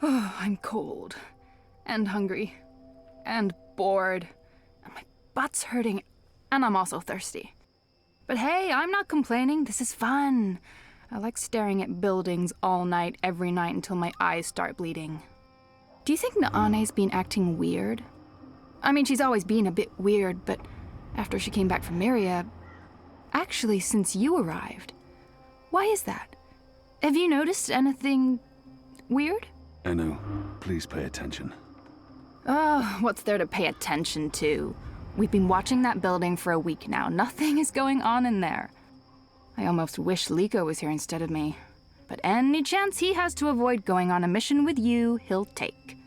Oh, I'm cold. And hungry. And bored. And my butt's hurting. And I'm also thirsty. But hey, I'm not complaining. This is fun. I like staring at buildings all night, every night, until my eyes start bleeding. Do you think Naane's been acting weird? I mean, she's always been a bit weird, but after she came back from Myria... Actually, since you arrived. Why is that? Have you noticed anything... weird? Anu, please pay attention. Oh, what's there to pay attention to? We've been watching that building for a week now. Nothing is going on in there. I almost wish Liko was here instead of me. But any chance he has to avoid going on a mission with you, he'll take.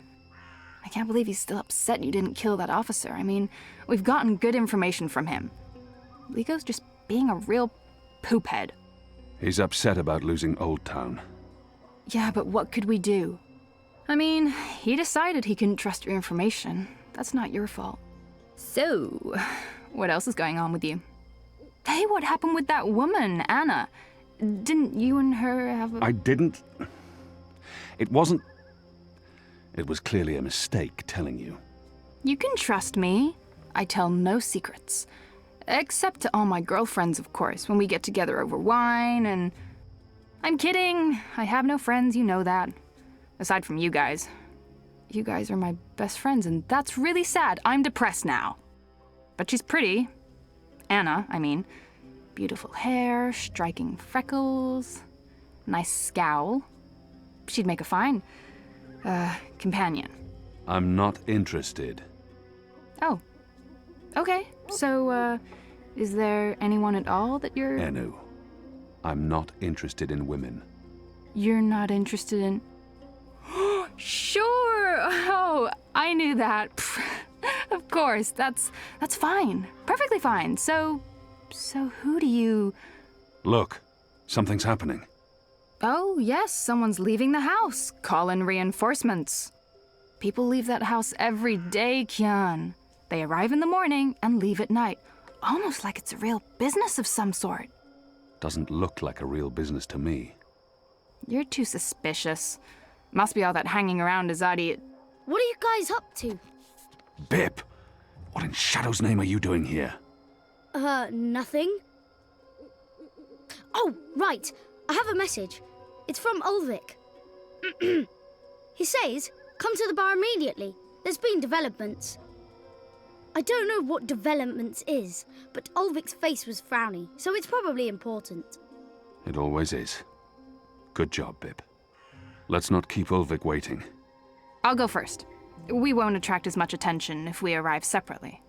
I can't believe he's still upset you didn't kill that officer. I mean, we've gotten good information from him. Liko's just being a real poophead. He's upset about losing Old Town. Yeah, but what could we do? I mean, he decided he couldn't trust your information. That's not your fault. So, what else is going on with you? Hey, what happened with that woman, Anna? Didn't you and her have a... I didn't... It wasn't... It was clearly a mistake telling you. You can trust me. I tell no secrets. Except to all my girlfriends, of course, when we get together over wine and... I'm kidding. I have no friends, you know that. Aside from you guys. You guys are my best friends, and that's really sad. I'm depressed now. But she's pretty. Anna, I mean. Beautiful hair, striking freckles, nice scowl. She'd make a fine, companion. I'm not interested. Oh. Okay, so, is there anyone at all that you're... Anu, I'm not interested in women. You're not interested in... Sure! Oh, I knew that. Of course, that's fine. Perfectly fine. So who do you... Look, something's happening. Oh, yes, someone's leaving the house. Call in reinforcements. People leave that house every day, Kian. They arrive in the morning and leave at night. Almost like it's a real business of some sort. Doesn't look like a real business to me. You're too suspicious. Must be all that hanging around Azadi. What are you guys up to? Bip! What in Shadow's name are you doing here? Nothing. Oh, right. I have a message. It's from Ulvik. He says, come to the bar immediately. There's been developments. I don't know what developments is, but Ulvik's face was frowny, so it's probably important. It always is. Good job, Bip. Let's not keep Ulvik waiting. I'll go first. We won't attract as much attention if we arrive separately.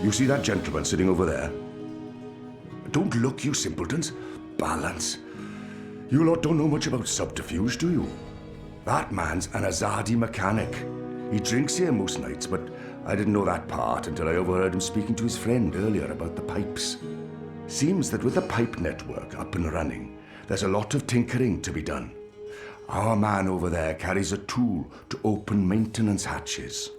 You see that gentleman sitting over there? Don't look, you simpletons. Balance. You lot don't know much about subterfuge, do you? That man's an Azadi mechanic. He drinks here most nights, but I didn't know that part until I overheard him speaking to his friend earlier about the pipes. Seems that with the pipe network up and running, there's a lot of tinkering to be done. Our man over there carries a tool to open maintenance hatches.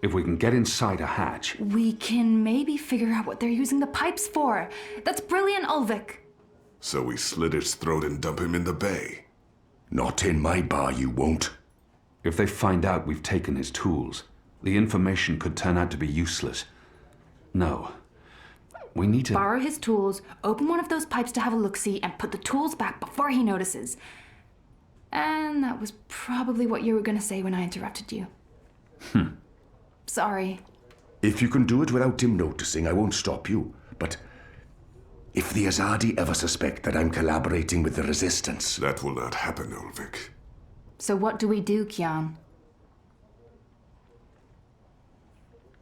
If we can get inside a hatch... We can maybe figure out what they're using the pipes for. That's brilliant, Ulvik. So we slit his throat and dump him in the bay. Not in my bar, you won't. If they find out we've taken his tools, the information could turn out to be useless. No. We need to... Borrow his tools, open one of those pipes to have a look-see, and put the tools back before he notices. And that was probably what you were gonna say when I interrupted you. Sorry. If you can do it without him noticing, I won't stop you. But if the Azadi ever suspect that I'm collaborating with the Resistance... That will not happen, Ulvik. So what do we do, Kian?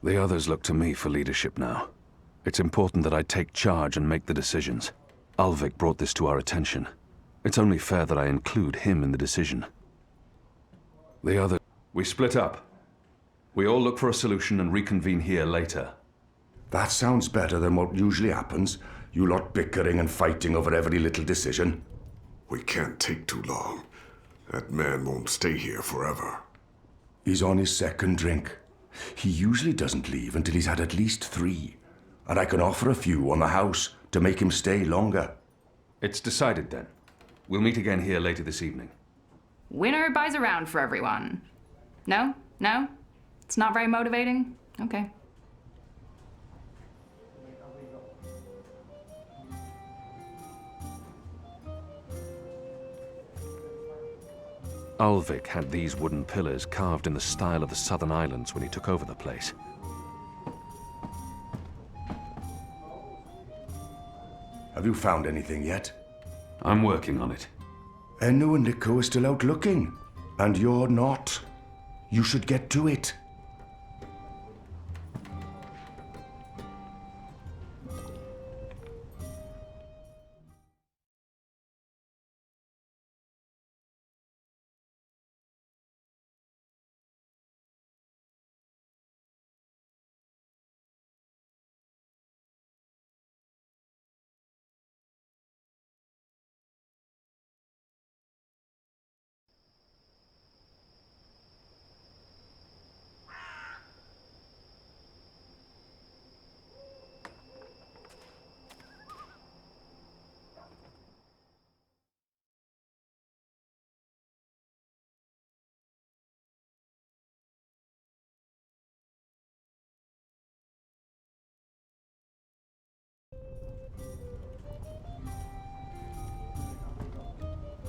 The others look to me for leadership now. It's important that I take charge and make the decisions. Ulvik brought this to our attention. It's only fair that I include him in the decision. The other... We split up. We all look for a solution and reconvene here later. That sounds better than what usually happens. You lot bickering and fighting over every little decision. We can't take too long. That man won't stay here forever. He's on his second drink. He usually doesn't leave until he's had at least 3. And I can offer a few on the house to make him stay longer. It's decided then. We'll meet again here later this evening. Winner buys around for everyone. No? No? It's not very motivating? Okay. Ulvik had these wooden pillars carved in the style of the Southern Islands when he took over the place. Have you found anything yet? I'm working on it. Enno and Nico are still out looking. And you're not. You should get to it.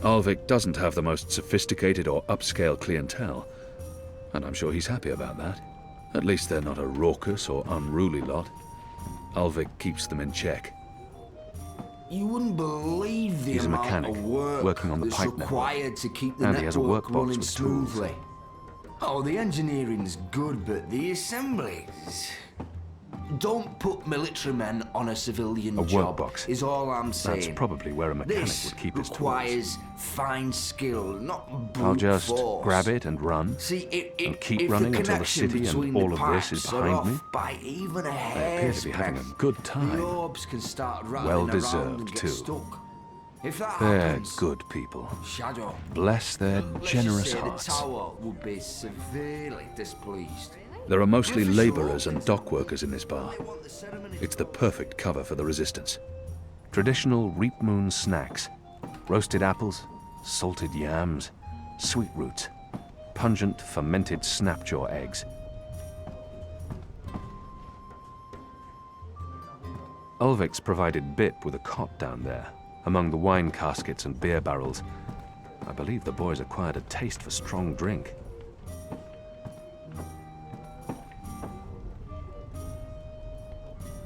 Ulvik doesn't have the most sophisticated or upscale clientele, and I'm sure he's happy about that. At least they're not a raucous or unruly lot. Ulvik keeps them in check. You wouldn't believe the He's a amount mechanic, of work working on the that's pipe network. required to keep the And he has a network workbox running with tools. smoothly. Oh, the engineering's good, but the assemblies... Don't put military men on a civilian A job, workbox. is all I'm saying. That's probably where a mechanic This would keep his tools. requires fine skill, not brute I'll just force. grab it and run. See, and keep if running the until the connection city and between all the of this is pipes are behind off me. by even a They appear to be having a hair's good breadth, time. the orbs can start rattling Well around deserved, and get too. stuck. If that They're happens, good people. Shadow, Bless their let's just generous say hearts. The tower would be severely displeased. There are mostly labourers and dock workers in this bar. It's the perfect cover for the Resistance. Traditional Reap Moon snacks. Roasted apples, salted yams, sweet roots, pungent fermented snapjaw eggs. Ulvik's provided Bip with a cot down there, among the wine caskets and beer barrels. I believe the boys acquired a taste for strong drink.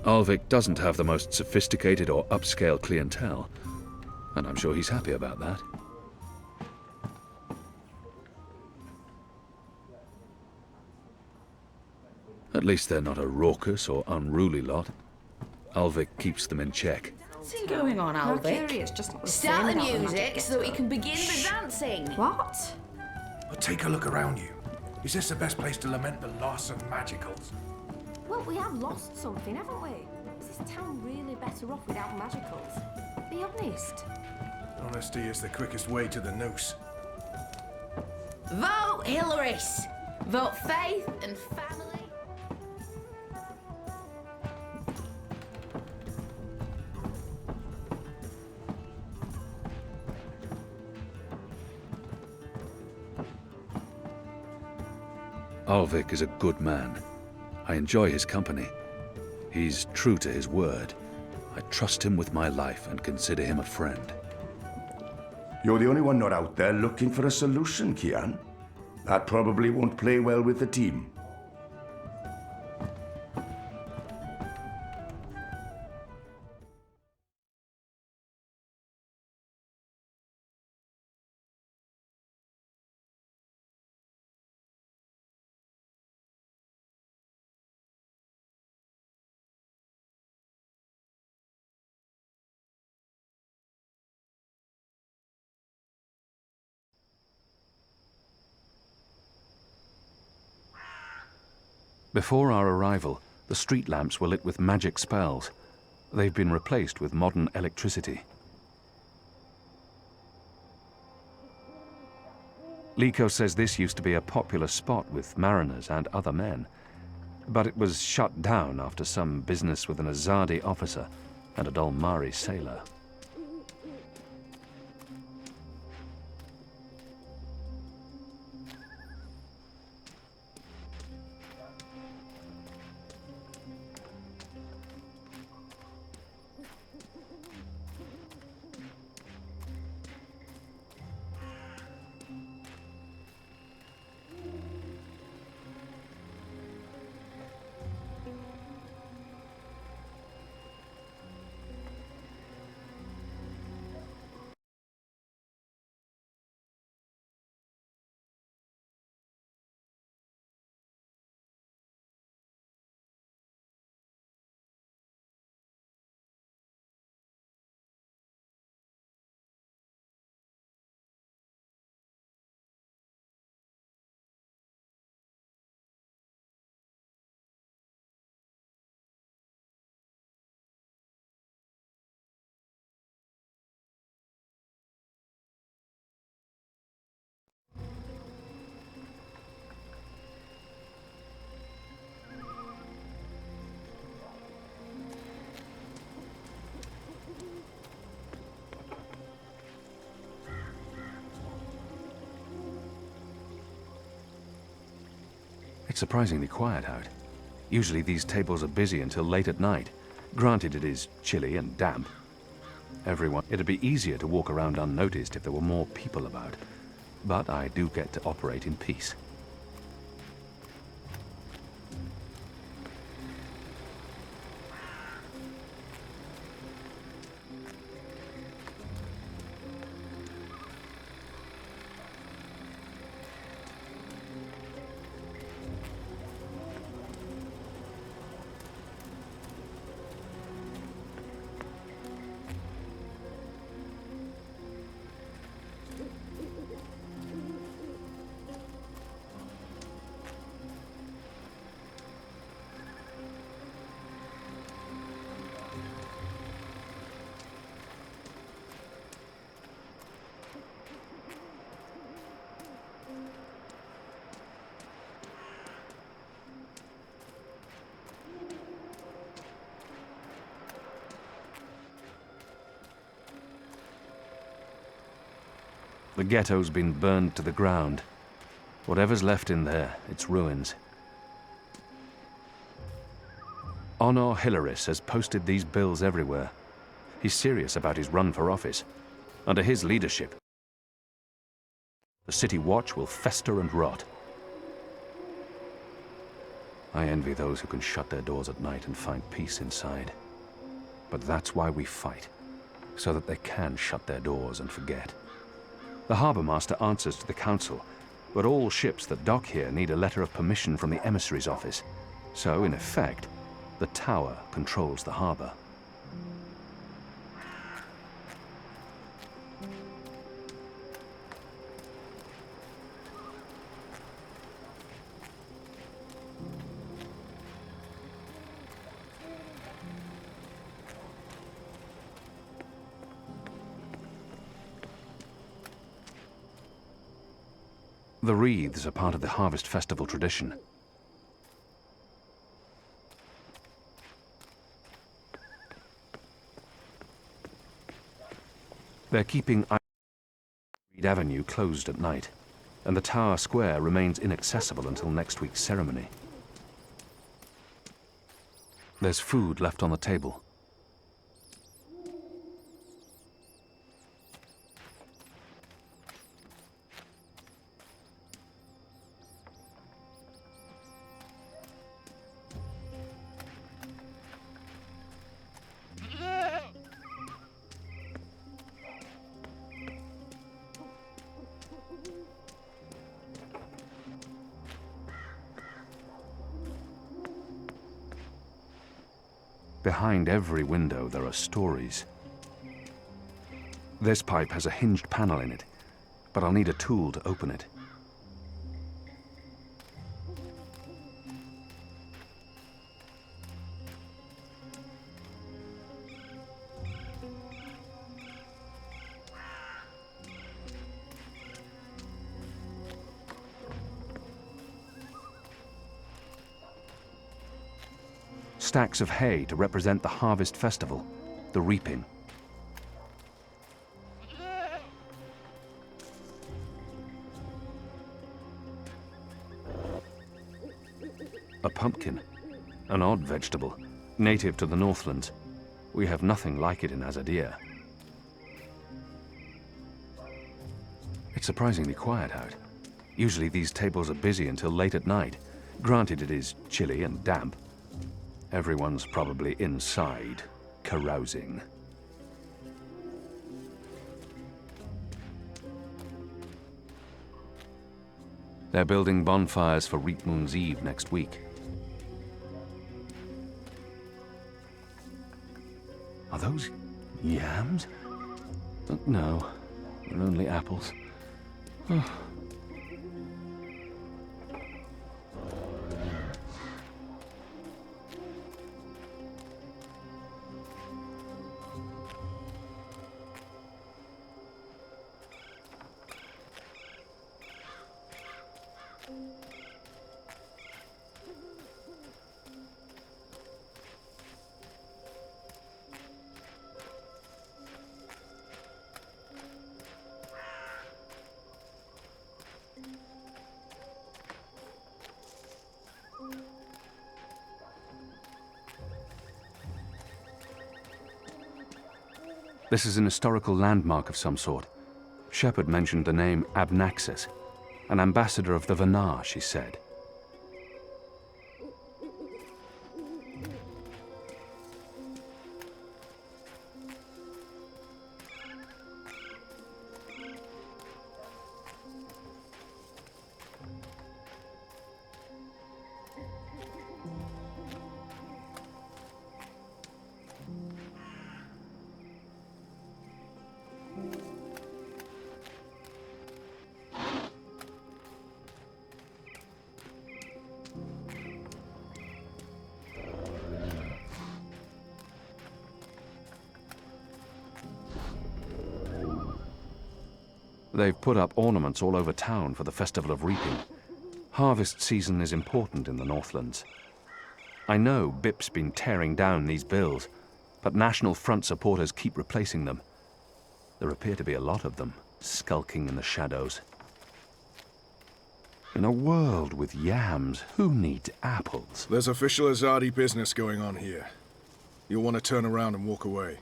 Ulvik doesn't have the most sophisticated or upscale clientele, and I'm sure he's happy about that. At least they're not a raucous or unruly lot. Ulvik keeps them in check. What's going on, Alvic? Curious, just what was Start the saying about music magic so that we stuff. can begin the dancing. What? But take a look around you. Is this the best place to lament the loss of magicals? Well, we have lost something, haven't we? Is this town really better off without magicals? Be honest. Honesty is the quickest way to the noose. Vote Hilaris. Vote faith and family. Alvik is a good man. I enjoy his company. He's true to his word. I trust him with my life and consider him a friend. You're the only one not out there looking for a solution, Kian. That probably won't play well with the team. Before our arrival, the street lamps were lit with magic spells. They've been replaced with modern electricity. Liko says this used to be a popular spot with mariners and other men, but it was shut down after some business with an Azadi officer and a Dolmari sailor. It's surprisingly quiet out. Usually these tables are busy until late at night. Granted, it is chilly and damp. It'd be easier to walk around unnoticed if there were more people about. But I do get to operate in peace. The ghetto's been burned to the ground. Whatever's left in there, it's ruins. Honor Hilaris has posted these bills everywhere. He's serious about his run for office. Under his leadership, the City Watch will fester and rot. I envy those who can shut their doors at night and find peace inside. But that's why we fight, so that they can shut their doors and forget. The Harbour Master answers to the Council, but all ships that dock here need a letter of permission from the emissary's office. So, in effect, the Tower controls the harbour. The wreaths are part of the Harvest Festival tradition. They're keeping Reed Avenue closed at night. and the tower square remains inaccessible until next week's ceremony. There's food left on the table. Behind every window there are stories. This pipe has a hinged panel in it, but I'll need a tool to open it. Stacks of hay to represent the harvest festival, the reaping. A pumpkin, an odd vegetable, native to the Northlands. We have nothing like it in Azadir. It's surprisingly quiet out. Usually these tables are busy until late at night. Granted, it is chilly and damp. Everyone's probably inside, carousing. They're building bonfires for Reap Moon's Eve next week. Are those yams? No, they're only apples. Oh. This is an historical landmark of some sort. Shepard mentioned the name Abnaxis, an ambassador of the Vanar, she said. They've put up ornaments all over town for the Festival of Reaping. Harvest season is important in the Northlands. I know Bip's been tearing down these bills, but National Front supporters keep replacing them. There appear to be a lot of them, skulking in the shadows. In a world with yams, who needs apples? There's official Azadi business going on here. You'll want to turn around and walk away.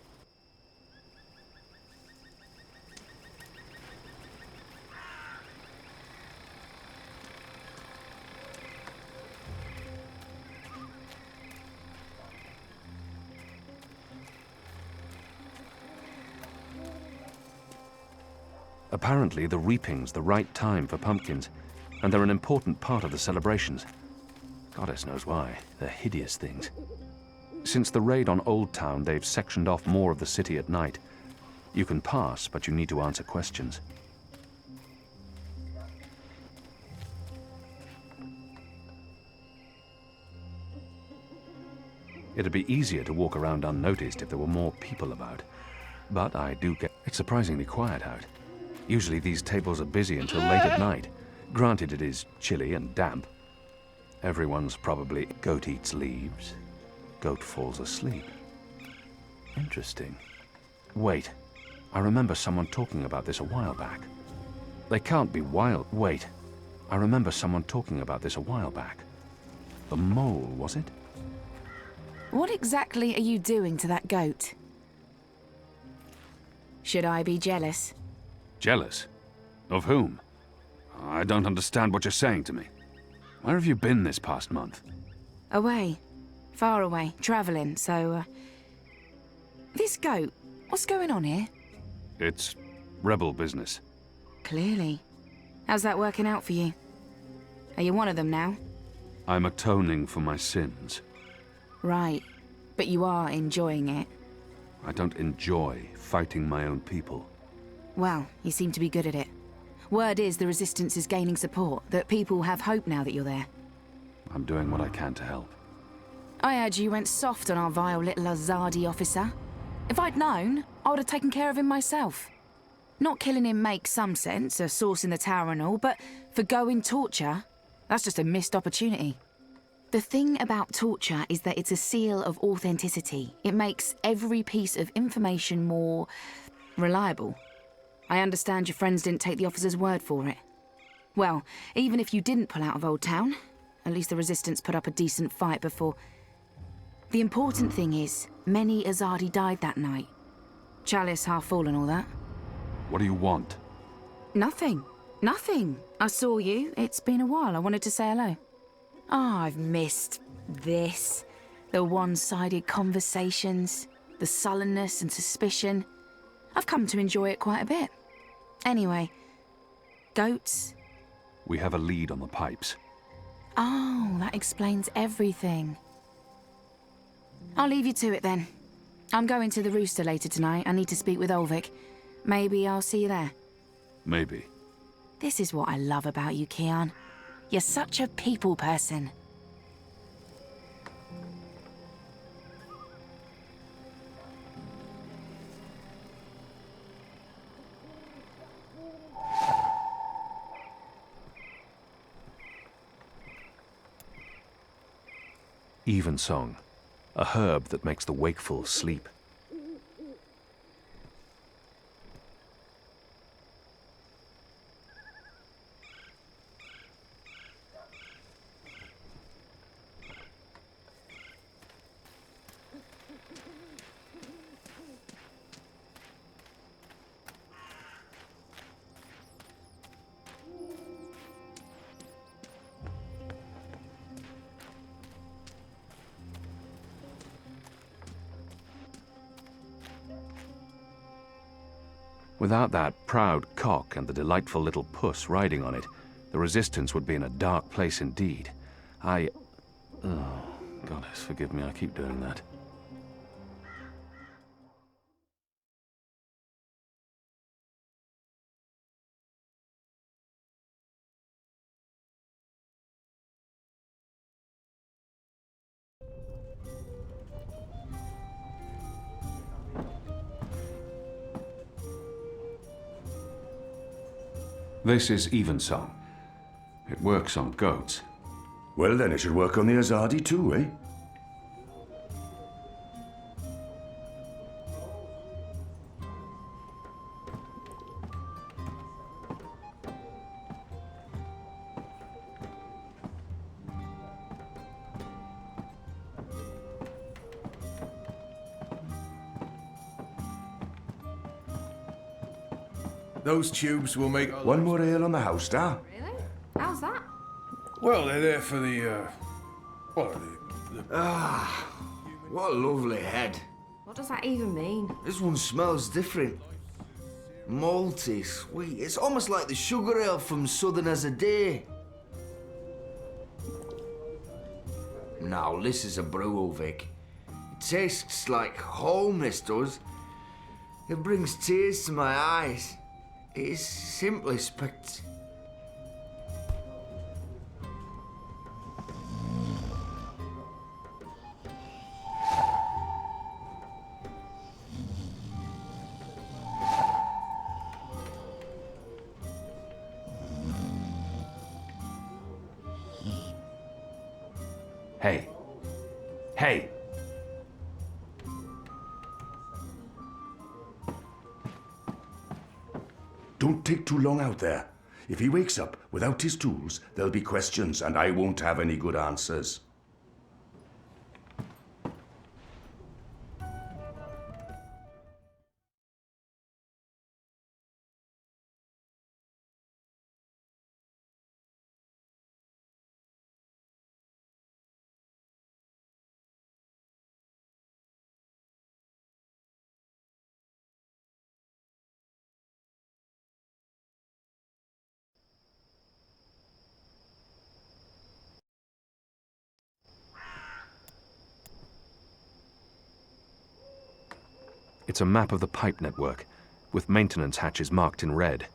Apparently, the reaping's the right time for pumpkins, and they're an important part of the celebrations. Goddess knows why. They're hideous things. Since the raid on Old Town, they've sectioned off more of the city at night. You can pass, but you need to answer questions. It'd be easier to walk around unnoticed if there were more people about. But I do get... It's surprisingly quiet out. Usually these tables are busy until late at night. Granted, it is chilly and damp. Everyone's probably... Goat eats leaves. Goat falls asleep. Interesting. Wait. I remember someone talking about this a while back. They can't be wild. Wait. I remember someone talking about this a while back. The mole, was it? What exactly are you doing to that goat? Should I be jealous? Jealous? Of whom? I don't understand what you're saying to me. Where have you been this past month? Away. Far away. Travelling, so, This goat, what's going on here? It's rebel business. Clearly. How's that working out for you? Are you one of them now? I'm atoning for my sins. Right. But you are enjoying it. I don't enjoy fighting my own people. Well, you seem to be good at it. Word is the Resistance is gaining support, that people have hope now that you're there. I'm doing what I can to help. I heard you went soft on our vile little Azadi officer. If I'd known, I would have taken care of him myself. Not killing him makes some sense, a source in the tower and all, but forgoing torture, that's just a missed opportunity. The thing about torture is that it's a seal of authenticity. It makes every piece of information more reliable. I understand your friends didn't take the officer's word for it. Well, even if you didn't pull out of Old Town, at least the Resistance put up a decent fight before. The important thing is, many Azadi died that night. Chalice half full and all that. What do you want? Nothing. Nothing. I saw you. It's been a while. I wanted to say hello. Oh, I've missed this. The one-sided conversations, the sullenness and suspicion. I've come to enjoy it quite a bit. Anyway, goats? We have a lead on the pipes. Oh, that explains everything. I'll leave you to it then. I'm going to the Rooster later tonight. I need to speak with Ulvik. Maybe I'll see you there. Maybe. This is what I love about you, Kian. You're such a people person. Evensong, a herb that makes the wakeful sleep. Without that proud cock and the delightful little puss riding on it, the Resistance would be in a dark place indeed. Oh, goddess, forgive me, I keep doing that. This is Evensong. It works on goats. Well then, it should work on the Azadi too, eh? Those tubes will make... One more ale on the house, Star. Really? How's that? Well, they're there for the, What a lovely head. What does that even mean? This one smells different. Malty, sweet. It's almost like the sugar ale from Southern as a Day. Now, this is a brew, Ulvik. It tastes like home, this does. It brings tears to my eyes. It is simply Hey. Hey! Don't take too long out there. If he wakes up without his tools, there'll be questions, and I won't have any good answers. It's a map of the pipe network, with maintenance hatches marked in red.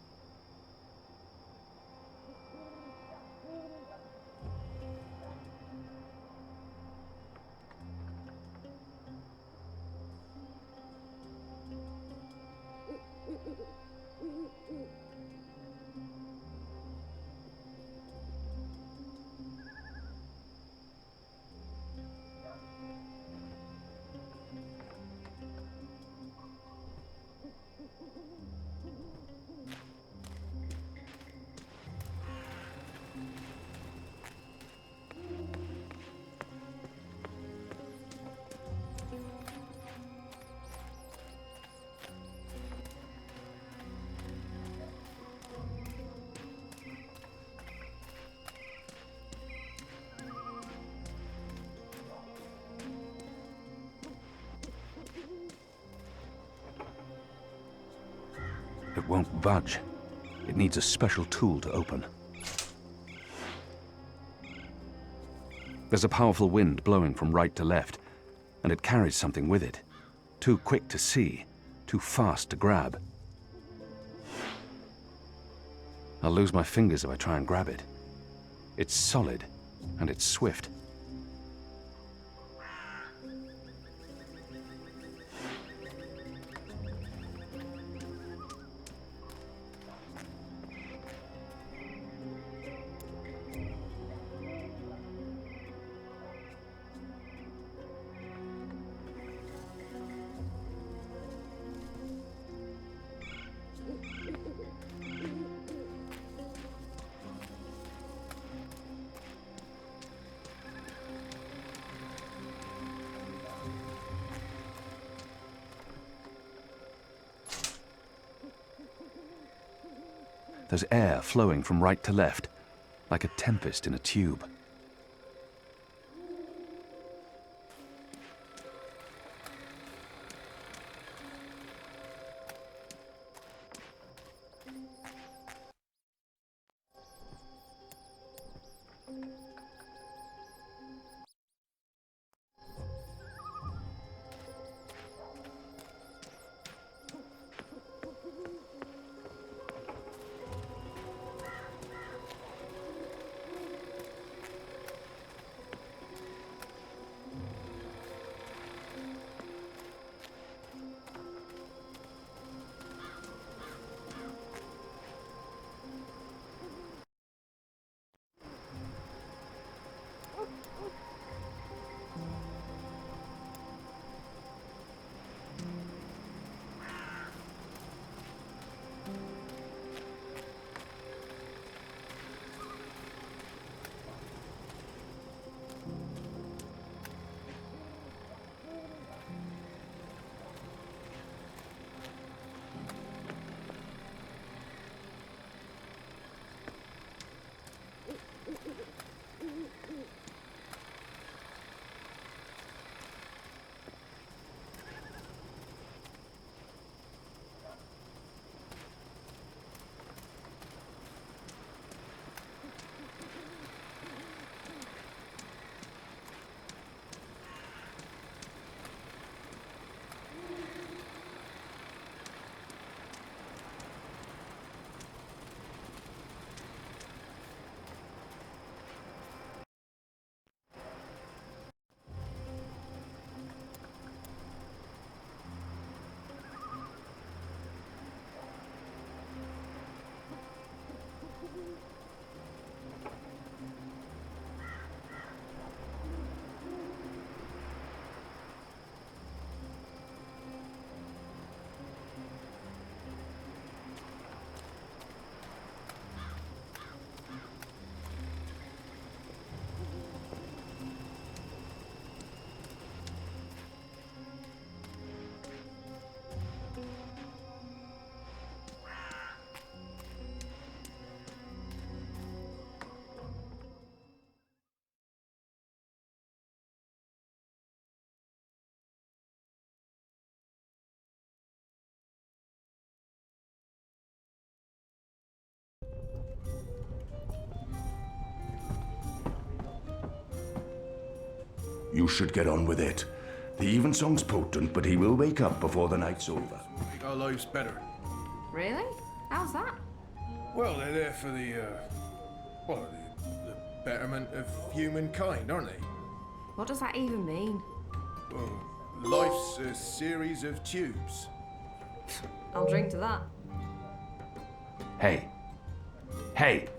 It won't budge. It needs a special tool to open. There's a powerful wind blowing from right to left, and it carries something with it. Too quick to see, too fast to grab. I'll lose my fingers if I try and grab it. It's solid, and it's swift. There's air flowing from right to left, like a tempest in a tube. You should get on with it. The evensong's potent, but he will wake up before the night's over. Make our lives better. Really? How's that? Well, they're there for the betterment of humankind, aren't they? What does that even mean? Well, life's a series of tubes. I'll drink to that. Hey. Hey!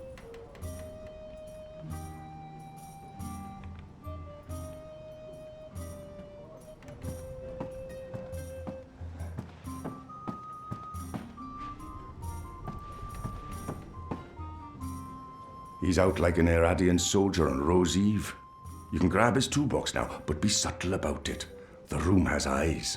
He's out like an Irradian soldier on Rose Eve. You can grab his toolbox now, but be subtle about it. The room has eyes.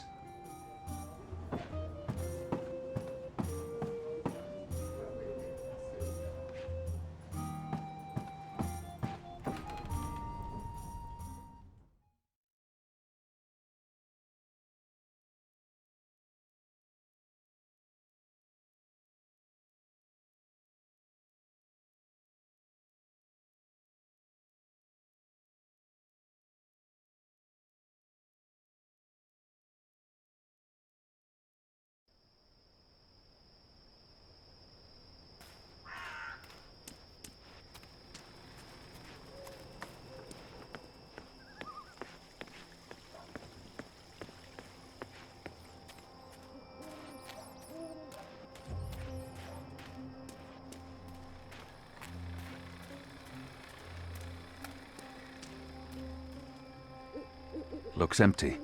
Looks empty.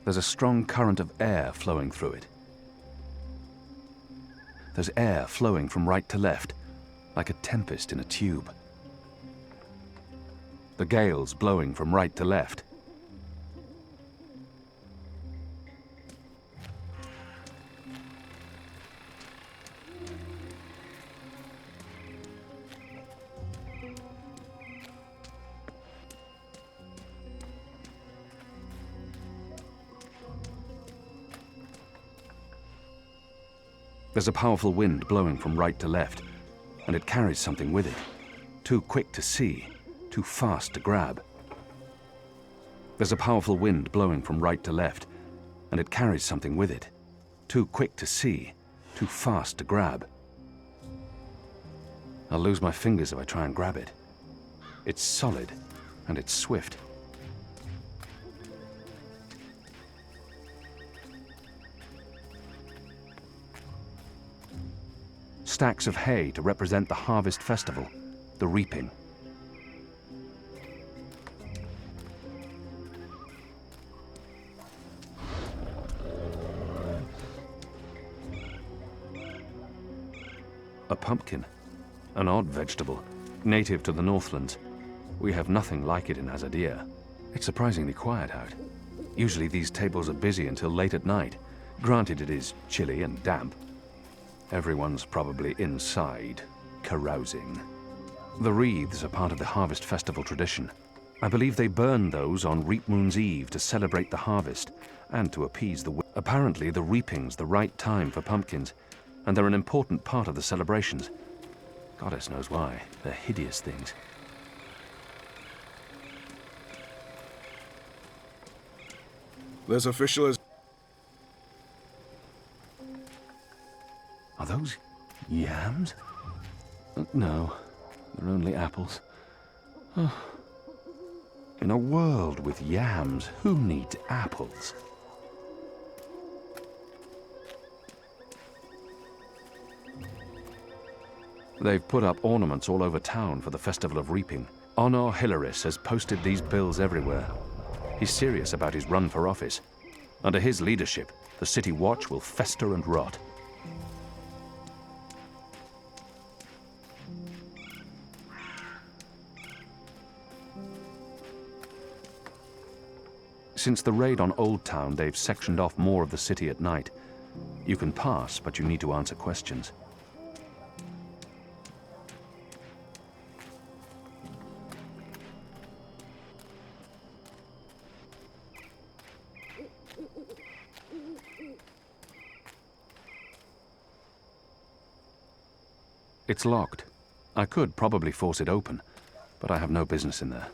There's a strong current of air flowing through it. There's air flowing from right to left, like a tempest in a tube. The gale's blowing from right to left. There's a powerful wind blowing from right to left, and it carries something with it. Too quick to see, too fast to grab. There's a powerful wind blowing from right to left, and it carries something with it. Too quick to see, too fast to grab. I'll lose my fingers if I try and grab it. It's solid, and it's swift. Stacks of hay to represent the harvest festival, the reaping. A pumpkin, an odd vegetable, native to the Northlands. We have nothing like it in Azadir. It's surprisingly quiet out. Usually these tables are busy until late at night. Granted, it is chilly and damp. Everyone's probably inside, carousing. The wreaths are part of the harvest festival tradition. I believe they burn those on Reap Moon's Eve to celebrate the harvest and to appease the wind. Apparently, the reaping's the right time for pumpkins, and they're an important part of the celebrations. Goddess knows why. They're hideous things. There's official as... Are those yams? No, they're only apples. Oh. In a world with yams, who needs apples? They've put up ornaments all over town for the Festival of Reaping. Honor Hilaris has posted these bills everywhere. He's serious about his run for office. Under his leadership, the City Watch will fester and rot. Since the raid on Old Town, they've sectioned off more of the city at night. You can pass, but you need to answer questions. It's locked. I could probably force it open, but I have no business in there.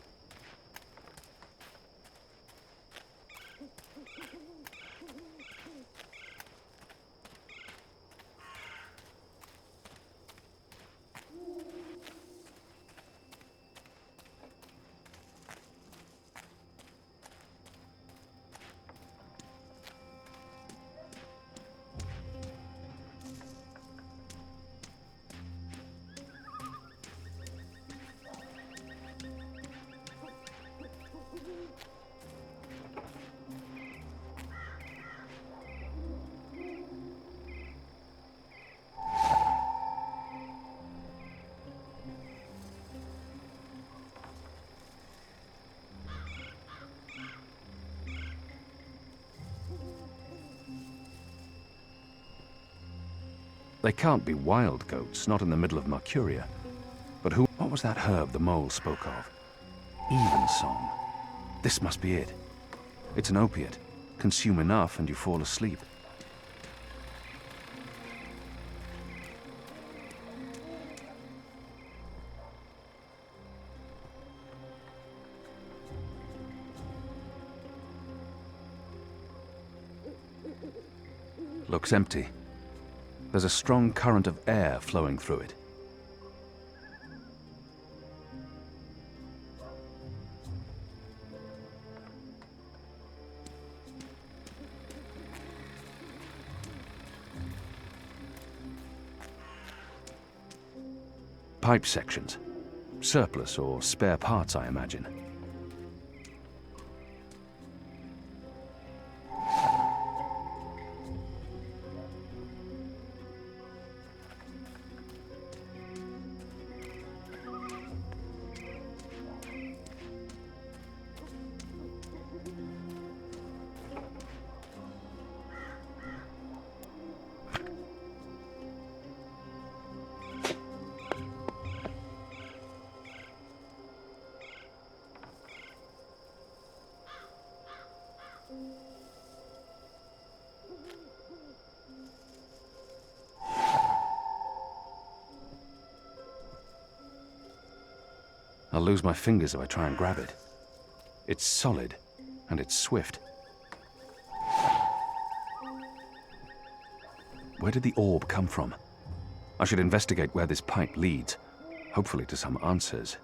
They can't be wild goats, not in the middle of Mercuria. But who? What was that herb the mole spoke of? Evensong. This must be it. It's an opiate. Consume enough and you fall asleep. Looks empty. There's a strong current of air flowing through it. Pipe sections. Surplus or spare parts, I imagine. I'll lose my fingers if I try and grab it. It's solid, and it's swift. Where did the orb come from? I should investigate where this pipe leads, hopefully to some answers.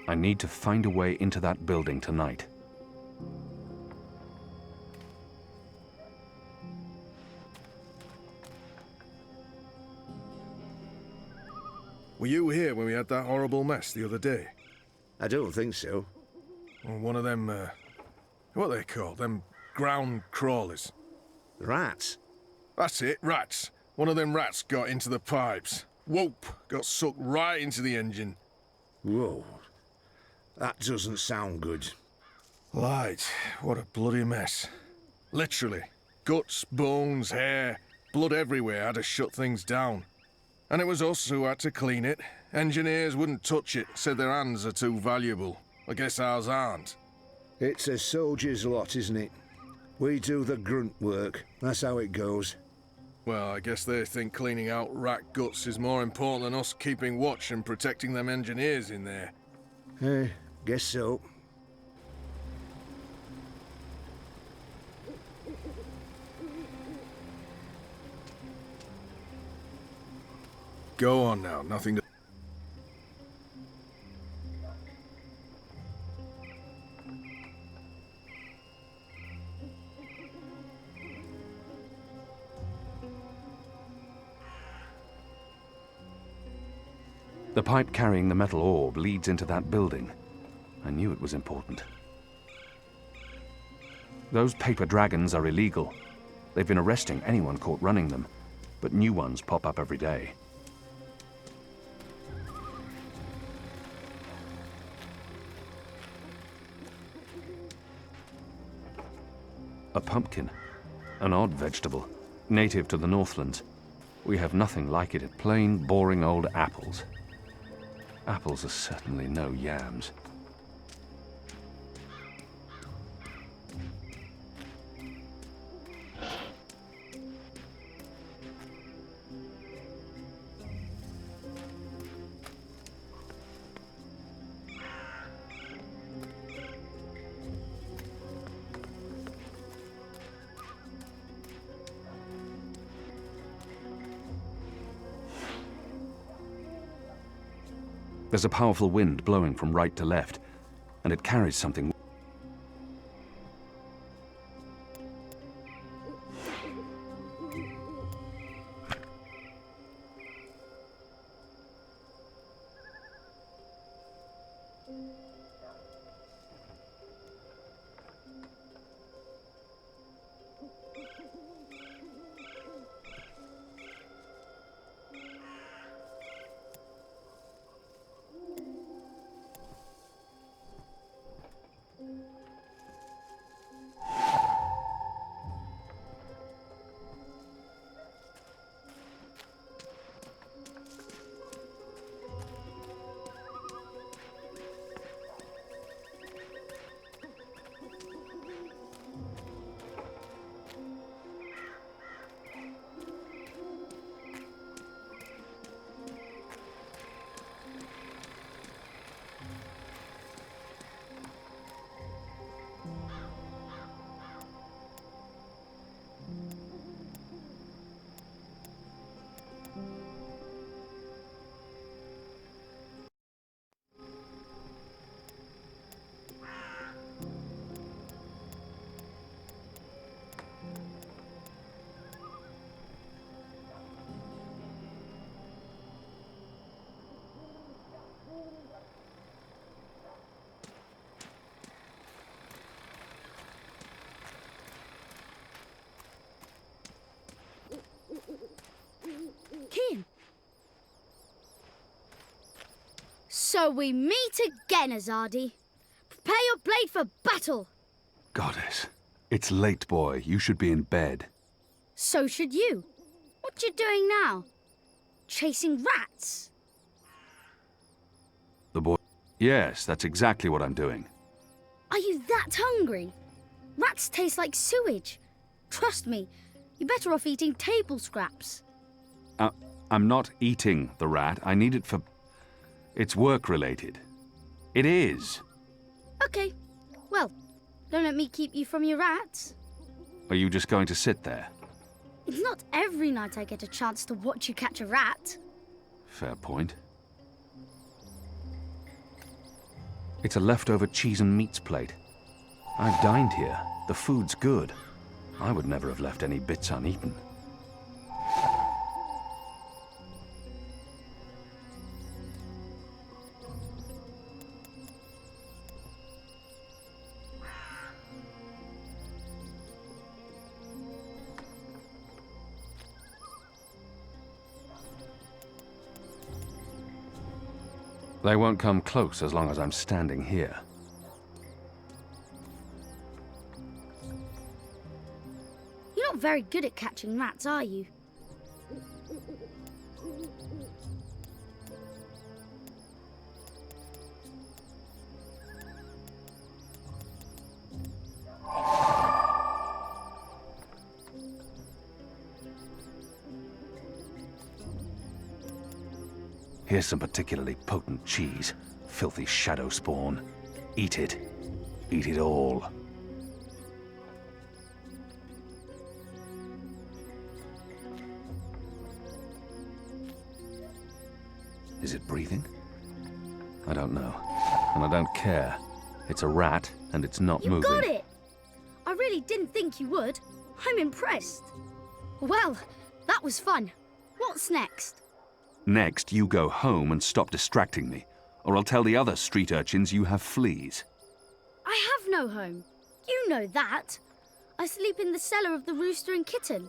I need to find a way into that building tonight. Were you here when we had that horrible mess the other day? I don't think so. Well, one of them, what are they called? Them ground crawlers. Rats? That's it, rats. One of them rats got into the pipes. Whoop! Got sucked right into the engine. Whoa. That doesn't sound good. Light, what a bloody mess. Literally. Guts, bones, hair, blood everywhere had to shut things down. And it was us who had to clean it. Engineers wouldn't touch it, said their hands are too valuable. I guess ours aren't. It's a soldier's lot, isn't it? We do the grunt work. That's how it goes. Well, I guess they think cleaning out rat guts is more important than us keeping watch and protecting them engineers in there. Guess so. Go on now, nothing to... The pipe carrying the metal orb leads into that building. I knew it was important. Those paper dragons are illegal. They've been arresting anyone caught running them, but new ones pop up every day. A pumpkin. An odd vegetable, native to the Northlands. We have nothing like it. Plain, boring old apples. Apples are certainly no yams. There's a powerful wind blowing from right to left, and it carries something. Keen. So we meet again, Azadi. Prepare your blade for battle. Goddess. It's late, boy. You should be in bed. So should you. What you doing now? Chasing rats? The boy... Yes, that's exactly what I'm doing. Are you that hungry? Rats taste like sewage. Trust me, you're better off eating table scraps. I'm not eating the rat. I need it for... It's work-related. It is. Okay. Well, don't let me keep you from your rats. Are you just going to sit there? It's not every night I get a chance to watch you catch a rat. Fair point. It's a leftover cheese and meats plate. I've dined here. The food's good. I would never have left any bits uneaten. They won't come close as long as I'm standing here. You're not very good at catching rats, are you? Here's some particularly potent cheese. Filthy shadow spawn. Eat it. Eat it all. Is it breathing? I don't know. And I don't care. It's a rat, and it's not moving. You got it! I really didn't think you would. I'm impressed. Well, that was fun. What's next? Next, you go home and stop distracting me, or I'll tell the other street urchins you have fleas. I have no home. You know that. I sleep in the cellar of the Rooster and Kitten.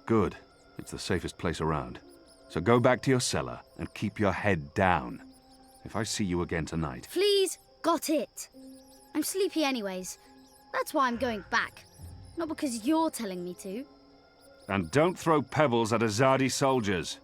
Good. It's the safest place around. So go back to your cellar and keep your head down. If I see you again tonight... Please, got it. I'm sleepy anyways. That's why I'm going back. Not because you're telling me to. And don't throw pebbles at Azadi soldiers.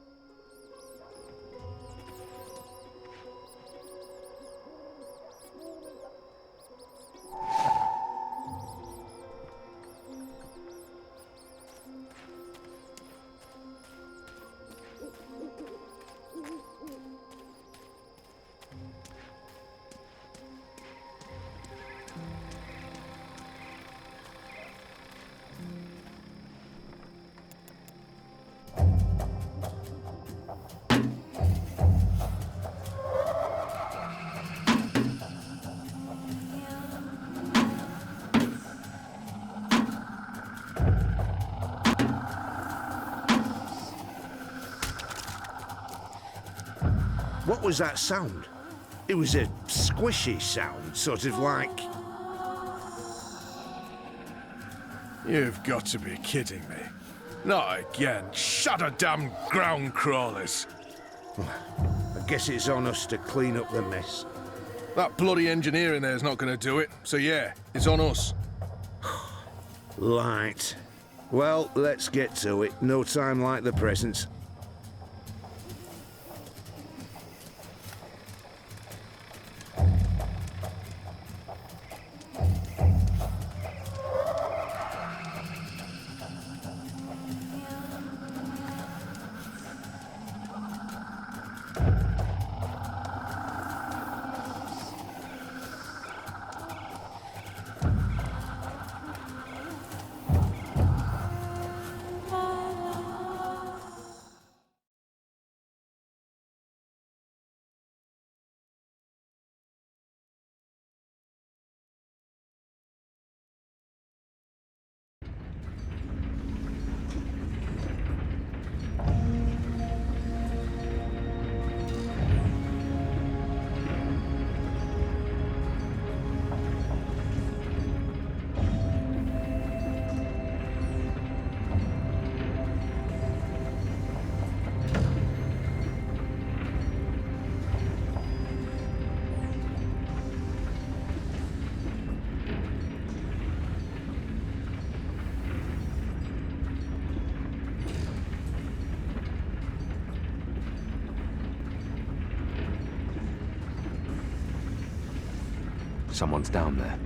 What was that sound? It was a squishy sound, sort of like... You've got to be kidding me. Not again. Shut a damn ground crawlers. I guess it's on us to clean up the mess. That bloody engineer in there's not going to do it, so yeah, it's on us. Right. Well, let's get to it. No time like the present. Someone's down there.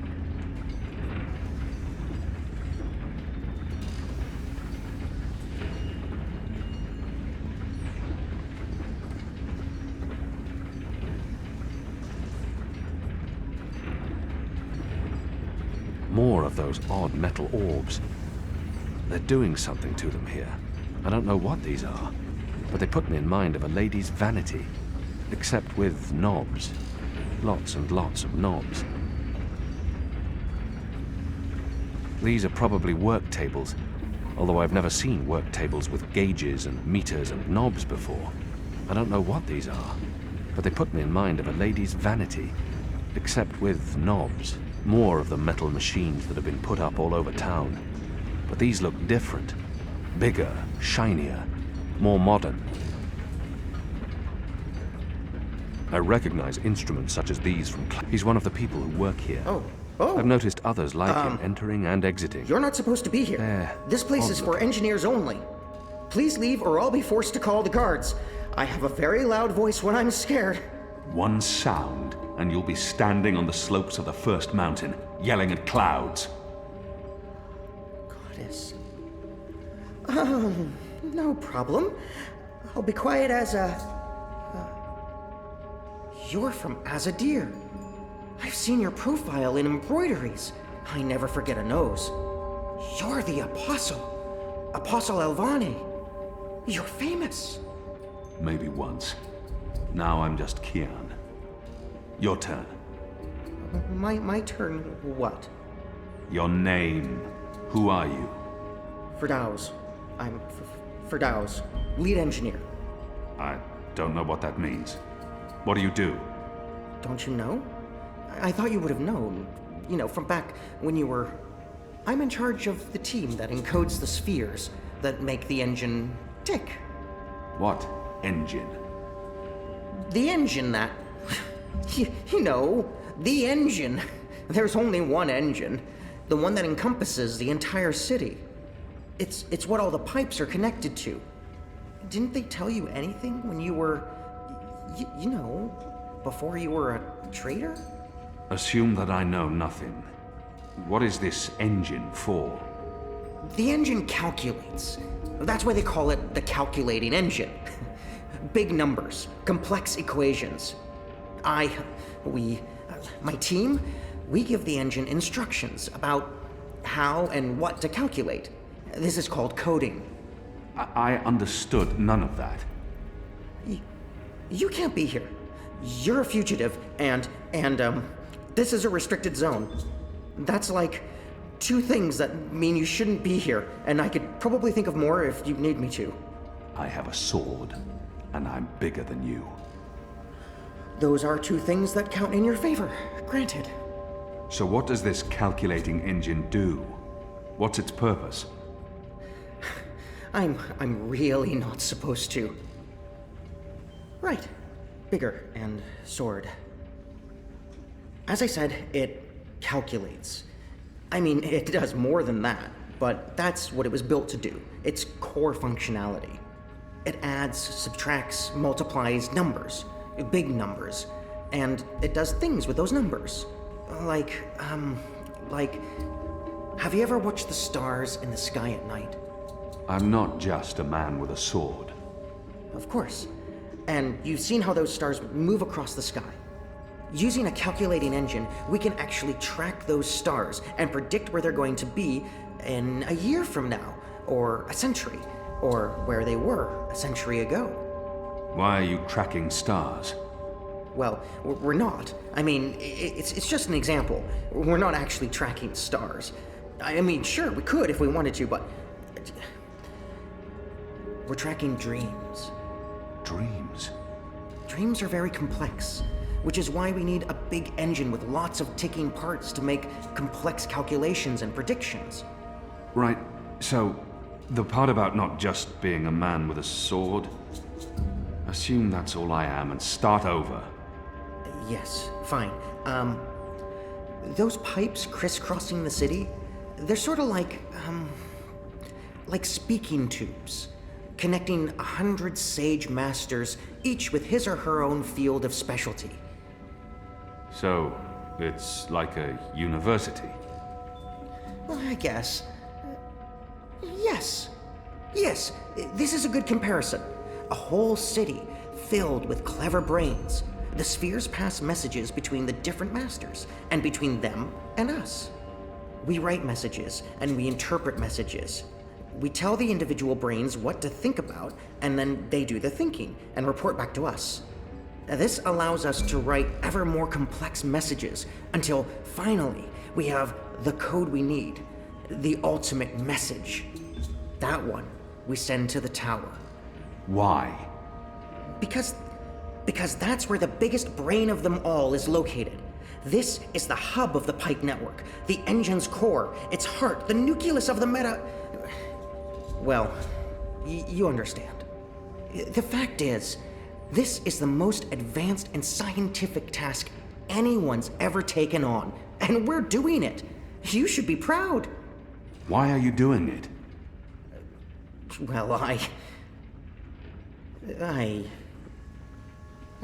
More of those odd metal orbs. They're doing something to them here. I don't know what these are, but they put me in mind of a lady's vanity, except with knobs. Lots and lots of knobs. These are probably work tables, although I've never seen work tables with gauges and meters and knobs before. I don't know what these are, but they put me in mind of a lady's vanity, except with knobs. More of the metal machines that have been put up all over town. But these look different. Bigger, shinier, more modern. I recognize instruments such as these from... He's one of the people who work here. Oh. I've noticed others like him entering and exiting. You're not supposed to be here. This place is for engineers only. Please leave or I'll be forced to call the guards. I have a very loud voice when I'm scared. One sound, and you'll be standing on the slopes of the first mountain, yelling at clouds. Goddess. No problem. I'll be quiet as a... You're from Azadir. I've seen your profile in embroideries. I never forget a nose. You're the Apostle. Apostle Elvani. You're famous. Maybe once. Now I'm just Kian. Your turn. My turn what? Your name. Who are you? Firdaus. I'm Firdaus, lead engineer. I don't know what that means. What do you do? Don't you know? I thought you would have known. You know, from back when you were... I'm in charge of the team that encodes the spheres that make the engine tick. What engine? The engine that... you know, the engine. There's only one engine. The one that encompasses the entire city. It's what all the pipes are connected to. Didn't they tell you anything when you were... you know, before you were a traitor? Assume that I know nothing. What is this engine for? The engine calculates. That's why they call it the calculating engine. Big numbers, complex equations. My team, we give the engine instructions about how and what to calculate. This is called coding. I understood none of that. You can't be here. You're a fugitive, and this is a restricted zone. That's like 2 things that mean you shouldn't be here, and I could probably think of more if you need me to. I have a sword, and I'm bigger than you. those are two things that count in your favor, granted. So what does this calculating engine do? What's its purpose? I'm really not supposed to. Right. Bigger and sword. As I said, it calculates. I mean, it does more than that, but that's what it was built to do. Its core functionality. It adds, subtracts, multiplies numbers. Big numbers. And it does things with those numbers. Like, have you ever watched the stars in the sky at night? I'm not just a man with a sword. Of course. And you've seen how those stars move across the sky. Using a calculating engine, we can actually track those stars and predict where they're going to be in a year from now, or a century, or where they were a century ago. Why are you tracking stars? Well, we're not. I mean, it's just an example. We're not actually tracking stars. I mean, sure, we could if we wanted to, but... we're tracking dreams. Dreams? Dreams are very complex, which is why we need a big engine with lots of ticking parts to make complex calculations and predictions. Right, so the part about not just being a man with a sword, assume that's all I am and start over. Yes, fine. Those pipes crisscrossing the city, they're sort of like speaking tubes, connecting 100 sage masters, each with his or her own field of specialty. So, it's like a university? Well, I guess. Yes. Yes, this is a good comparison. A whole city filled with clever brains. The spheres pass messages between the different masters, and between them and us. We write messages, and we interpret messages. We tell the individual brains what to think about, and then they do the thinking, and report back to us. This allows us to write ever more complex messages, until finally we have the code we need, the ultimate message. That one we send to the tower. Why? Because that's where the biggest brain of them all is located. This is the hub of the Pike network, the engine's core, its heart, the nucleus of the meta... Well, you understand. The fact is, this is the most advanced and scientific task anyone's ever taken on, and we're doing it. You should be proud. Why are you doing it? Well, I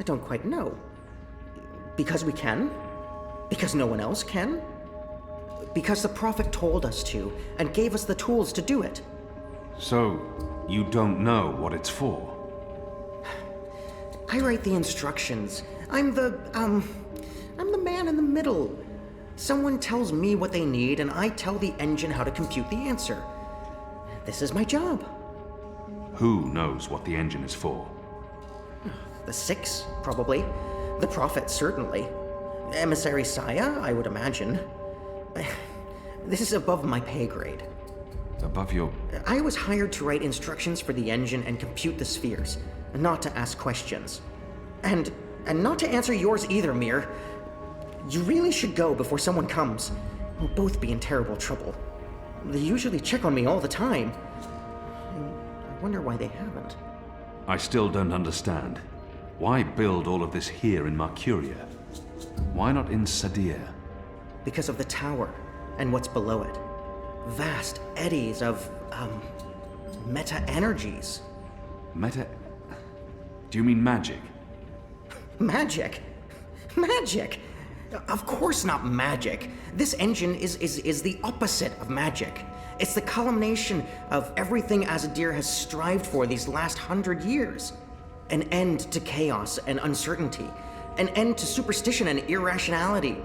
don't quite know. Because we can? Because no one else can? Because the Prophet told us to, and gave us the tools to do it. So, you don't know what it's for? I write the instructions. I'm the man in the middle. Someone tells me what they need, and I tell the engine how to compute the answer. This is my job. Who knows what the engine is for? The Six, probably. The Prophet, certainly. Emissary Saya, I would imagine. This is above my pay grade. Above your... I was hired to write instructions for the engine and compute the spheres, not to ask questions. And not to answer yours either, Mir. You really should go before someone comes. We'll both be in terrible trouble. They usually check on me all the time. I wonder why they haven't. I still don't understand. Why build all of this here in Mercuria? Why not in Sadir? Because of the tower and what's below it. Vast eddies of, meta-energies. Meta... Do you mean magic? Magic? Magic? Of course not magic. This engine is the opposite of magic. It's the culmination of everything Azadir has strived for these last 100 years. An end to chaos and uncertainty. An end to superstition and irrationality.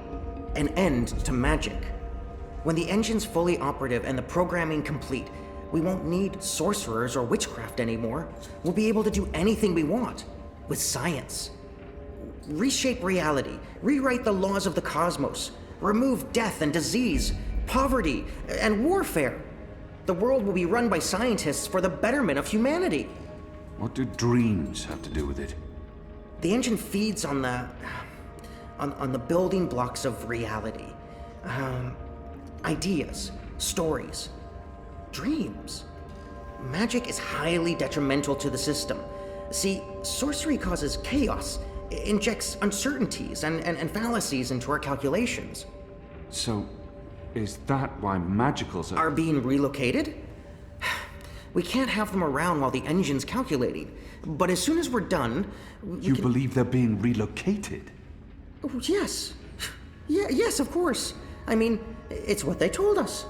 An end to magic. When the engine's fully operative and the programming complete, we won't need sorcerers or witchcraft anymore. We'll be able to do anything we want. With science. Reshape reality. Rewrite the laws of the cosmos. Remove death and disease, poverty, and warfare. The world will be run by scientists for the betterment of humanity. What do dreams have to do with it? The engine feeds on the building blocks of reality. Ideas, stories, dreams. Magic is highly detrimental to the system. See, sorcery causes chaos, injects uncertainties and fallacies into our calculations. So, is that why magicals Are being relocated? We can't have them around while the engine's calculating. But as soon as we're done, You believe they're being relocated? Oh, yes. Yes, of course. I mean, it's what they told us.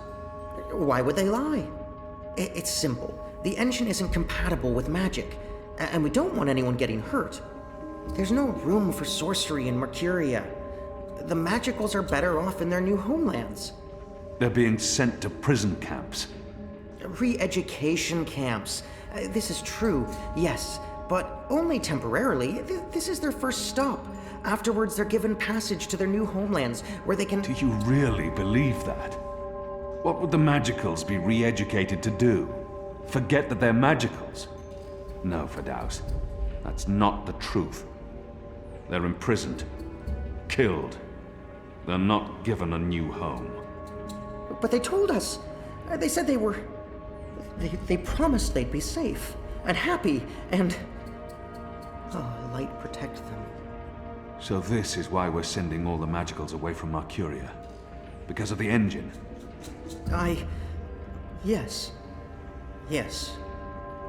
Why would they lie? It's simple. The engine isn't compatible with magic, and we don't want anyone getting hurt. There's no room for sorcery in Mercuria. The magicals are better off in their new homelands. They're being sent to prison camps. Re-education camps. This is true, yes, but only temporarily. This is their first stop. Afterwards, they're given passage to their new homelands, where they can... Do you really believe that? What would the magicals be re-educated to do? Forget that they're magicals? No, Firdaus. That's not the truth. They're imprisoned. Killed. They're not given a new home. But they told us. They said they were... They promised they'd be safe and happy and... Oh, light protect them. So this is why we're sending all the magicals away from Mercuria? Because of the engine? Yes. Yes.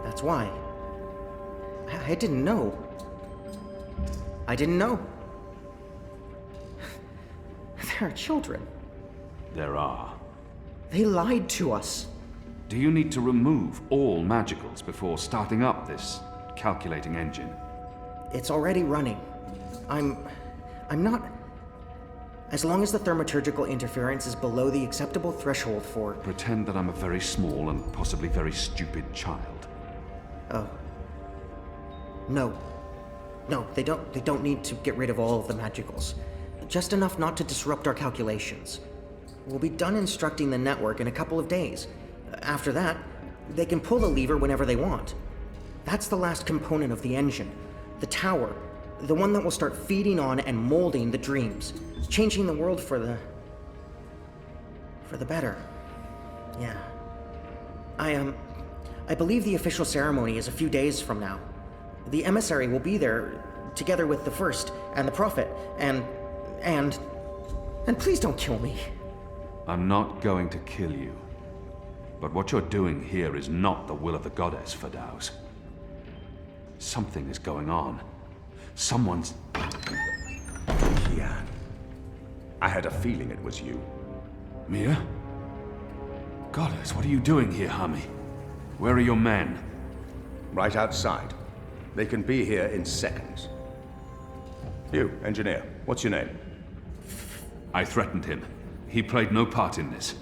That's why. I didn't know. I didn't know. There are children. There are. They lied to us. Do you need to remove all magicals before starting up this calculating engine? It's already running. I'm not... As long as the thaumaturgical interference is below the acceptable threshold for... Pretend that I'm a very small and possibly very stupid child. Oh. No. No, they don't need to get rid of all of the magicals. Just enough not to disrupt our calculations. We'll be done instructing the network in a couple of days. After that, they can pull the lever whenever they want. That's the last component of the engine. The tower. The one that will start feeding on and molding the dreams. Changing the world for the better. Yeah. I believe the official ceremony is a few days from now. The emissary will be there, together with the First and the Prophet, and please don't kill me. I'm not going to kill you. But what you're doing here is not the will of the goddess, Firdaus. Something is going on. Someone's... Kian. I had a feeling it was you. Mia? Goddess, what are you doing here, Hami? Where are your men? Right outside. They can be here in seconds. You, engineer, what's your name? I threatened him. He played no part in this.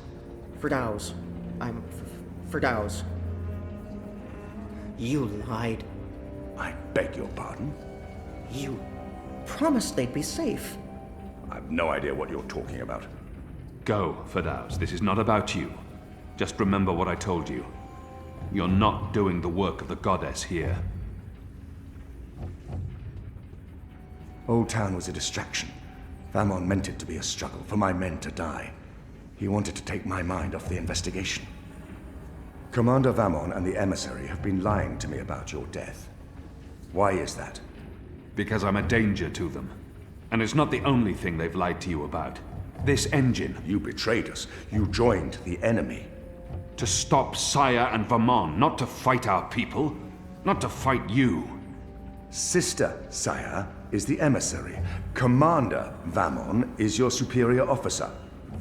Firdaus. I'm Firdaus. You lied. I beg your pardon? You promised they'd be safe. I've no idea what you're talking about. Go, Firdaus. This is not about you. Just remember what I told you. You're not doing the work of the goddess here. Old Town was a distraction. Vamon meant it to be a struggle, for my men to die. He wanted to take my mind off the investigation. Commander Vamon and the emissary have been lying to me about your death. Why is that? Because I'm a danger to them. And it's not the only thing they've lied to you about. This engine. You betrayed us. You joined the enemy. To stop Saya and Vamon, not to fight our people. Not to fight you. Sister Saya is the emissary. Commander Vamon is your superior officer.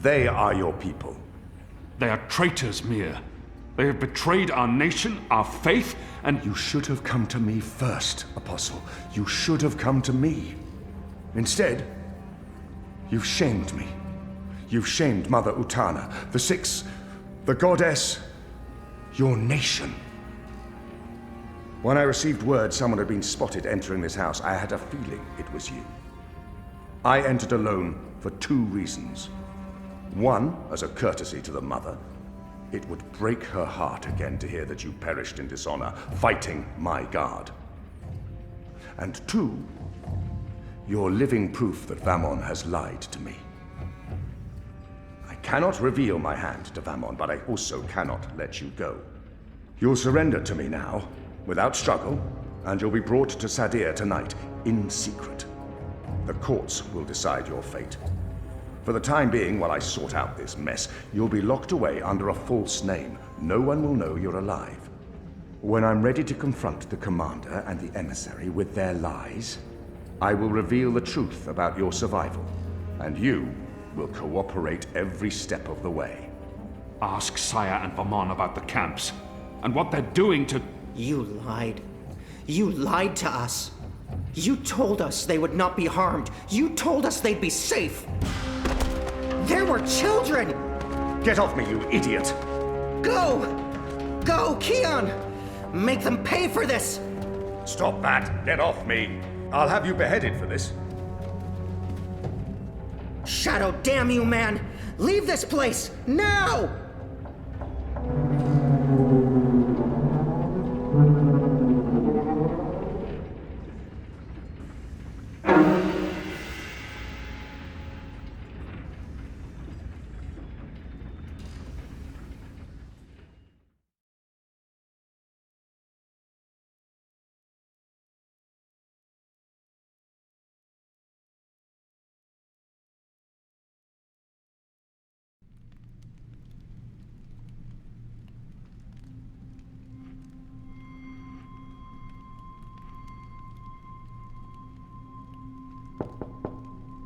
They are your people. They are traitors, Mir. They have betrayed our nation, our faith, and... You should have come to me first, Apostle. You should have come to me. Instead, you've shamed me. You've shamed Mother Utana, the Six, the Goddess, your nation. When I received word someone had been spotted entering this house, I had a feeling it was you. I entered alone for 2 reasons. One, as a courtesy to the Mother. It would break her heart again to hear that you perished in dishonor, fighting my guard. And 2, You're living proof that Vamon has lied to me. I cannot reveal my hand to Vamon, but I also cannot let you go. You'll surrender to me now, without struggle, and you'll be brought to Sadir tonight, in secret. The courts will decide your fate. For the time being, while I sort out this mess, you'll be locked away under a false name. No one will know you're alive. When I'm ready to confront the commander and the emissary with their lies, I will reveal the truth about your survival, and you will cooperate every step of the way. Ask Saya and Vamon about the camps, and what they're doing to... You lied. You lied to us. You told us they would not be harmed. You told us they'd be safe. There were children! Get off me, you idiot! Go! Go, Kian! Make them pay for this! Stop that! Get off me! I'll have you beheaded for this. Shadow, damn you, man! Leave this place, now!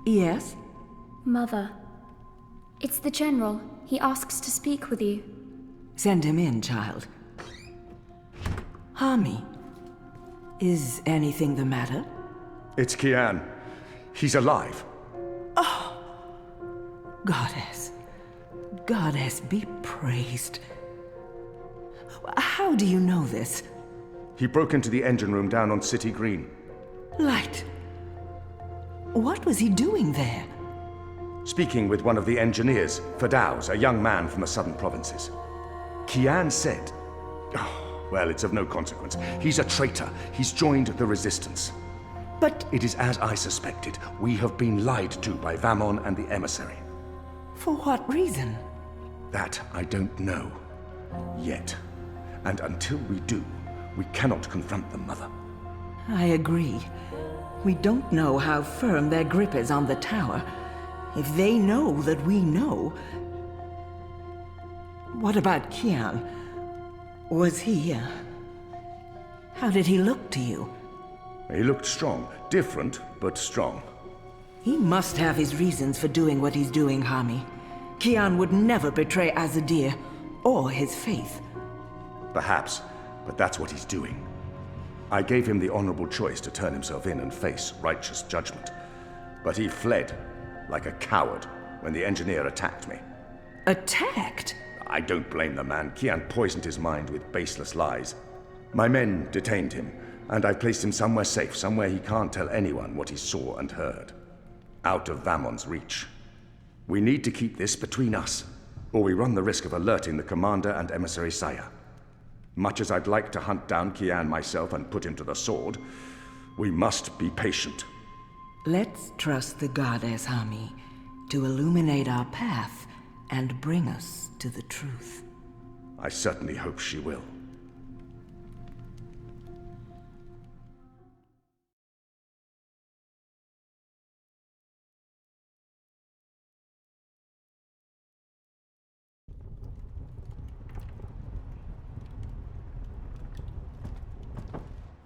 Yes? Mother. It's the General. He asks to speak with you. Send him in, child. Hami, is anything the matter? It's Kian. He's alive. Oh! Goddess. Goddess be praised. How do you know this? He broke into the engine room down on City Green. Light. What was he doing there? Speaking with one of the engineers, Fadaus, a young man from the southern provinces. Kian said... Oh, well, it's of no consequence. He's a traitor. He's joined the resistance. But... It is as I suspected. We have been lied to by Vamon and the emissary. For what reason? That I don't know. Yet. And until we do, we cannot confront them, Mother. I agree. We don't know how firm their grip is on the tower. If they know that we know... What about Kian? Was he... How did he look to you? He looked strong. Different, but strong. He must have his reasons for doing what he's doing, Hami. Kian would never betray Azadir, or his faith. Perhaps, but that's what he's doing. I gave him the honorable choice to turn himself in and face righteous judgment. But he fled, like a coward, when the engineer attacked me. Attacked? I don't blame the man. Kian poisoned his mind with baseless lies. My men detained him, and I placed him somewhere safe, somewhere he can't tell anyone what he saw and heard. Out of Vamon's reach. We need to keep this between us, or we run the risk of alerting the commander and emissary Saya. Much as I'd like to hunt down Kian myself and put him to the sword, we must be patient. Let's trust the goddess, Hami, to illuminate our path and bring us to the truth. I certainly hope she will.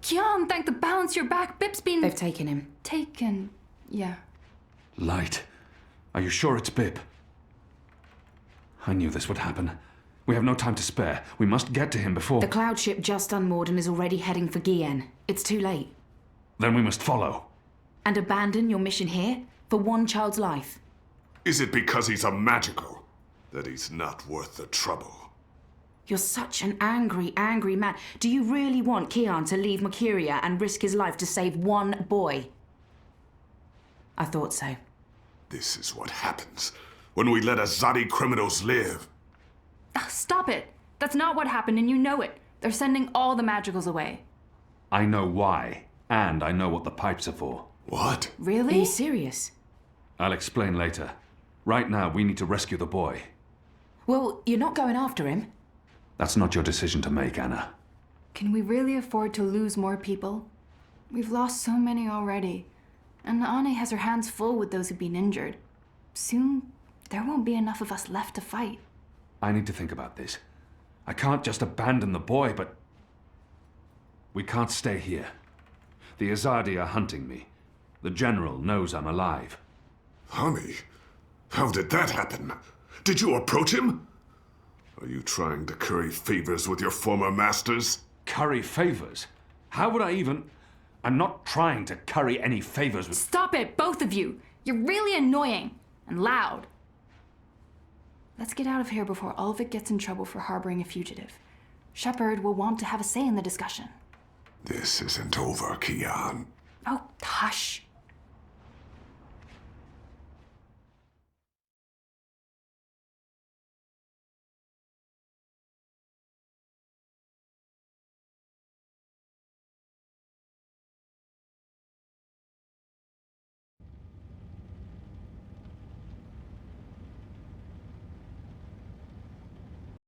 Kian, thank the balance you're back. Bip's been... They've taken him. Taken... yeah. Light. Are you sure it's Bip? I knew this would happen. We have no time to spare. We must get to him before... The cloud ship just unmoored and is already heading for Gien. It's too late. Then we must follow. And abandon your mission here for one child's life. Is it because he's a magical that he's not worth the trouble? You're such an angry, angry man. Do you really want Kian to leave Mercuria and risk his life to save one boy? I thought so. This is what happens when we let Azadi criminals live. Stop it. That's not what happened, and you know it. They're sending all the magicals away. I know why, and I know what the pipes are for. What? Really? Are you serious? I'll explain later. Right now, we need to rescue the boy. Well, you're not going after him. That's not your decision to make, Anna. Can we really afford to lose more people? We've lost so many already. And Anne has her hands full with those who've been injured. Soon, there won't be enough of us left to fight. I need to think about this. I can't just abandon the boy, but... We can't stay here. The Azadi are hunting me. The General knows I'm alive. Hami, how did that happen? Did you approach him? Are you trying to curry favors with your former masters? Curry favors? How would I even... I'm not trying to curry any favors with... Stop it, both of you! You're really annoying and loud. Let's get out of here before Ulvik gets in trouble for harboring a fugitive. Shepard will want to have a say in the discussion. This isn't over, Kian. Oh, hush.